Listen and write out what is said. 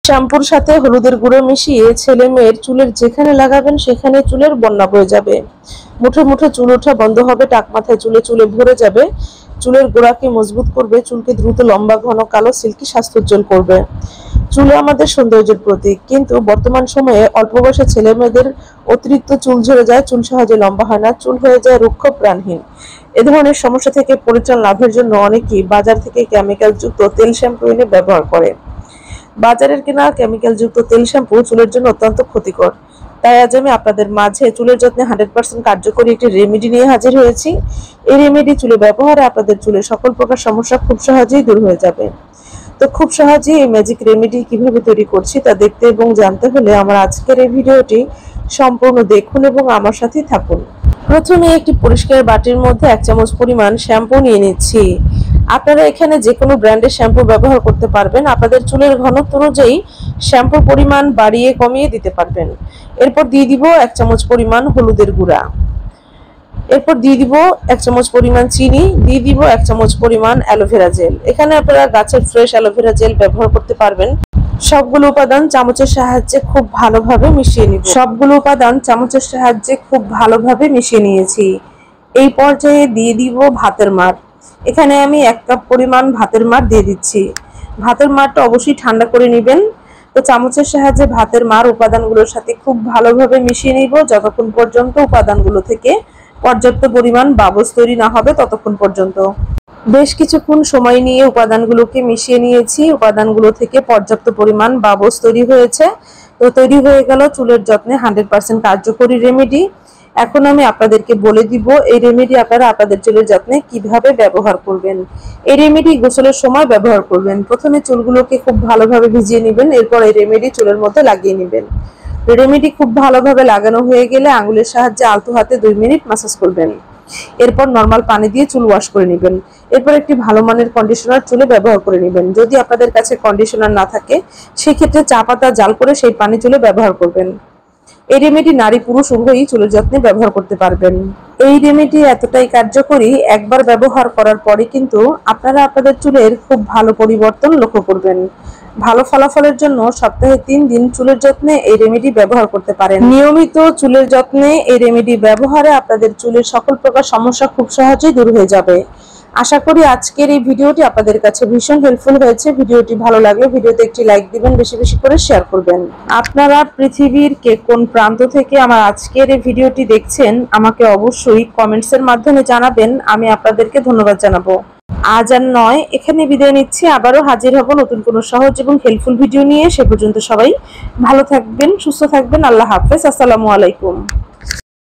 শ্যাম্পুর সাথে হলুদের গুঁড়ো মিশিয়ে ছেলে মেয়ের চুলের যেখানে লাগাবেন সেখানে চুলের বন্যা বয়ে যাবে। মুঠো মুঠো চুল ওঠা বন্ধ হবে, টাক মাথায় চুলে চুলে ভরে যাবে, চুলের গোড়াকে মজবুত করবে, চুলকে দ্রুত লম্বা ঘন কালো সিল্কি স্বাস্থ্যোজ্জ্বল করবে। চুল আমাদের সৌন্দর্যের প্রতীক, কিন্তু বর্তমান সময়ে অল্প বয়সে ছেলে মেয়েদের অতিরিক্ত চুল ঝরে যায়, চুল সহজে লম্বা হয় না, চুল হয়ে যায় রুক্ষ প্রাণহীন। এ ধরনের সমস্যা থেকে পরিত্রাণ লাভের জন্য অনেকেই বাজার থেকে কেমিক্যাল যুক্ত তেল শ্যাম্পু এনে ব্যবহার করে। বাজারের কেনা কেমিক্যাল যুক্ত তেল শ্যাম্পু চুলের জন্য অত্যন্ত ক্ষতিকর। তাই আজ আমি আপনাদের মাঝে চুলের যত্নে 100% কার্যকরী একটি রেমেডি নিয়ে হাজির হয়েছি। এই রেমেডি চুলে ব্যবহারে আপনাদের চুলের সকল প্রকার সমস্যা খুব সহজেই দূর হয়ে যাবে। তো খুব সহজেই এই ম্যাজিক রেমেডি কিভাবে তৈরি করছি তা দেখতে এবং জানতে হলে আমার আজকের এই ভিডিওটি সম্পূর্ণ দেখুন এবং আমার সাথেই থাকুন। প্রথমে একটি পরিষ্কার বাটির মধ্যে 1 চামচ পরিমাণ শ্যাম্পু নিয়ে নিচ্ছি। আপনারা এখানে যে কোনো ব্র্যান্ডের শ্যাম্পু ব্যবহার করতে পারবেন। আপনাদের চুলের ঘনত্ব অনুযায়ী শ্যাম্পুর পরিমাণ বাড়িয়ে কমিয়ে দিতে পারবেন। এরপর দিয়ে দিব 1 চামচ পরিমাণ হলুদের গুঁড়া, এরপর দিয়ে দিব 1 চামচ পরিমাণ চিনি, দিয়ে দিব 1 চামচ পরিমাণ অ্যালোভেরা জেল। এখানে আপনারা গাছের ফ্রেশ অ্যালোভেরা জেল ব্যবহার করতে পারবেন। সবগুলো উপাদান চামচের সাহায্যে খুব ভালোভাবে মিশিয়ে নিব। সবগুলো উপাদান চামচের সাহায্যে খুব ভালোভাবে মিশিয়ে নিয়েছি। এই পর্যায়ে দিয়ে দিব ভাতের মাড়। এখানে আমি 1 কাপ পরিমাণ ভাতের মাড় দিয়ে দিচ্ছি। ভাতের মাড়টা অবশ্যই ঠান্ডা করে নেবেন। তো চামচের সাহায্যে ভাতের মাড় উপাদানগুলোর সাথে খুব ভালোভাবে মিশিয়ে নিব যতক্ষণ পর্যন্ত উপাদানগুলো থেকে পর্যাপ্ত পরিমাণ বাবলস তৈরি না হবে ততক্ষণ পর্যন্ত। বেশ কিছুক্ষণ সময় নিয়ে উপাদানগুলোকে মিশিয়ে নিয়েছি। উপাদানগুলো থেকে পর্যাপ্ত পরিমাণ বাবলস তৈরি হয়েছে। তো তৈরি হয়ে গেল চুলের যত্নে 100% কার্যকরী রেমেডি। এখন আমি আপনাদেরকে বলে দিব এই রেমেডি আপনারা আপনাদের চুলের যত্নে কিভাবে ব্যবহার করবেন। এই রেমেডি গোসলের সময় ব্যবহার করবেন। প্রথমে চুলগুলোকে খুব ভালোভাবে ভিজিয়ে নেবেন, এরপর এই রেমেডি চুলের মধ্যে লাগিয়ে নেবেন। রেমেডি খুব ভালোভাবে লাগানো হয়ে গেলে আঙ্গুলের সাহায্যে আলতো হাতে 2 মিনিট ম্যাসাজ করবেন। এরপর নরমাল পানি দিয়ে চুল ওয়াশ করে নেবেন। এরপর একটি ভালো মানের কন্ডিশনার চুলে ব্যবহার করে নেবেন। যদি আপনাদের কাছে কন্ডিশনার না থাকে সেক্ষেত্রে চা পাতা জাল করে সেই পানি চুলে ব্যবহার করবেন। এই রেমেডি নারী পুরুষ উভয়ই চুলের যত্নে ব্যবহার করতে পারবেন। এই রেমেডি এতটাই কার্যকরী, একবার ব্যবহার করার পরে কিন্তু আপনারা আপনাদের চুলের খুব ভালো পরিবর্তন লক্ষ্য করবেন। ভালো ফলাফলের জন্য সপ্তাহে 3 দিন চুলের যত্নে এই রেমেডি ব্যবহার করতে পারেন। নিয়মিত চুলের যত্নে এই রেমেডি ব্যবহারে আপনাদের চুলের সকল প্রকার সমস্যা খুব সহজেই দূর হয়ে যাবে। আশা করি আজকের এই ভিডিওটি আপনাদের কাছে ভীষণ হেল্পফুল হয়েছে। ভিডিওটি ভালো লাগলে ভিডিওতে একটি লাইক দিবেন, বেশি বেশি করে শেয়ার করবেন। আপনারা পৃথিবীর কে কোন প্রান্ত থেকে আমার আজকের এই ভিডিওটি দেখছেন আমাকে অবশ্যই কমেন্টসের মাধ্যমে জানাবেন। আমি আপনাদেরকে ধন্যবাদ জানাবো। আজ আর নয়, এখানে বিদায় নিচ্ছি। আবারও হাজির হব নতুন কোনো সহজ এবং হেল্পফুল ভিডিও নিয়ে। সে পর্যন্ত সবাই ভালো থাকবেন, সুস্থ থাকবেন। আল্লাহ হাফেজ। আসসালামু আলাইকুম।